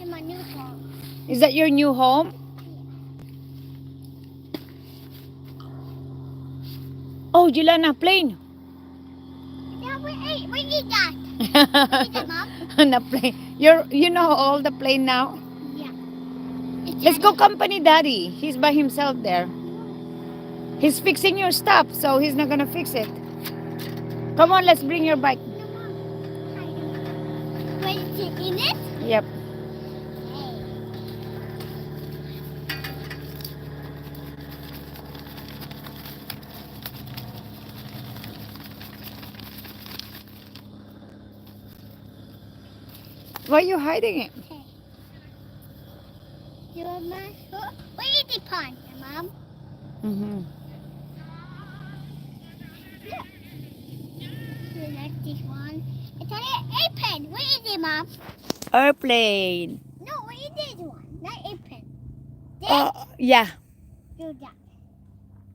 in my new home. Is that your new home? Oh, Jelana, plane. Yeah, we eat that. We eat that, Mom. Na plane. You know all the plane now? Yeah. Let's go company daddy. He's by himself there. He's fixing your stuff, so he's not gonna fix it. Come on, let's bring your bike. No, Mom. Wait, is it in it? Yep. Why are you hiding it? Okay. You want my foot? Where is the pond, Mom? Mm-hmm. Look. You like this one? It's an apron. Where is it, Mom? Airplane. No, where is this one? Not apron. This? Yeah. Do that.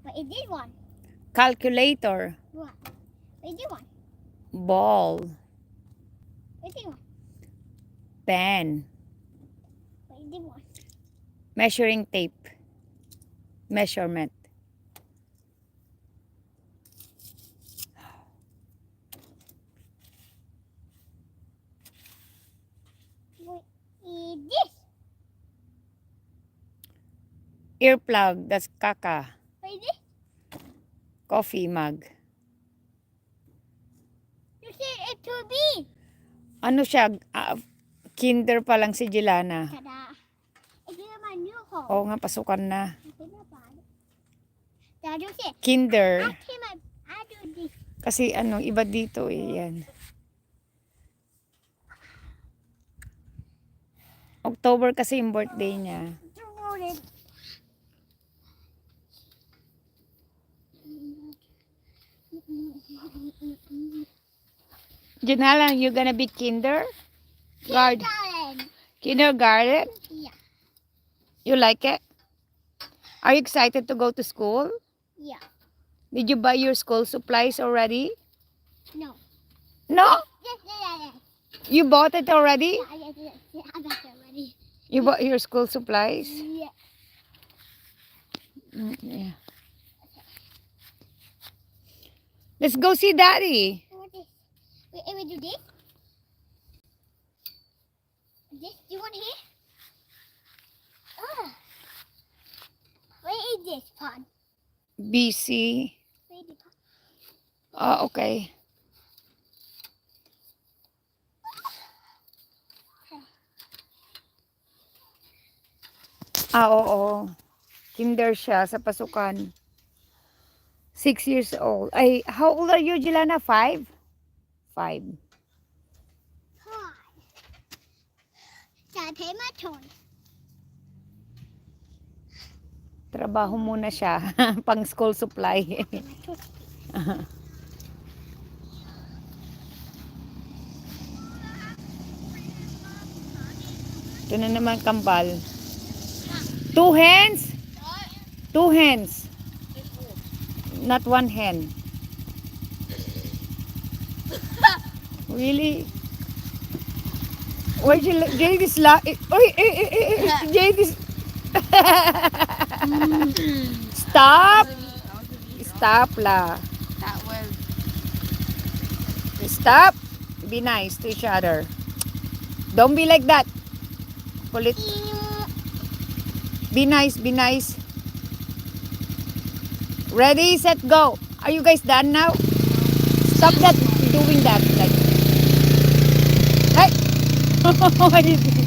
What is this one? Calculator. What? What is this one? Ball. What is this one? Pen. What is this one? Measuring tape. Measurement. What is this? Earplug. That's kaka. What is this? Coffee mug. You said it to be. Ano siya? Kinder pa lang si Jelana. Tada. It's in my new home. Oo nga, pasukan na. Dad, you said, Kinder. I do this. Kasi ano, iba dito eh. Yan. October kasi yung birthday niya. Janala, you gonna be kindergarten? Yeah. You like it? Are you excited to go to school? Yeah. Did you buy your school supplies already? No. No? Yes. You bought it already? Yeah, I got it already. You bought your school supplies? Yeah. Yeah. Let's go see Daddy. What is? We do this? This? You want here? Oh. Where is this pond? BC. Where is the pond? Okay. Oo. Kinder siya sa pasukan. 6 years old. Ay, how old are you, Jelana? 5? 5. Hi. Can I pay my turn? Trabaho muna siya. Pang school supply. Ito na naman kambal. 2 hens? 2 hens. Not 1 hen. Really? Where's Jade is Jade is Stop! Stop la. That was Stop! Be nice to each other. Don't be like that. Kulit. Be nice, be nice. Ready, set, go. Are you guys done now? Stop that, doing that. Like, hey! What is it?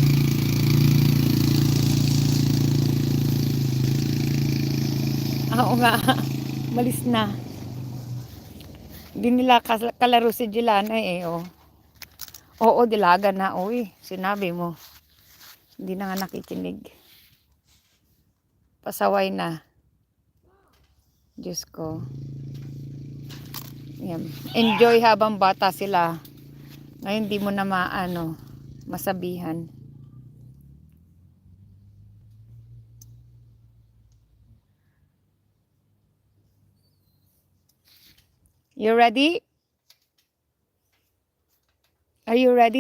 Oo nga. Malis na. Hindi nila kalaro si Jelana eh. Oh. Oo, dilaga na. Uy, sinabi mo. Hindi na nga nakikinig. Pasaway na. Diyos ko. Yan. Enjoy habang bata sila. Ngayon di mo na masabihan. You ready? Are you ready?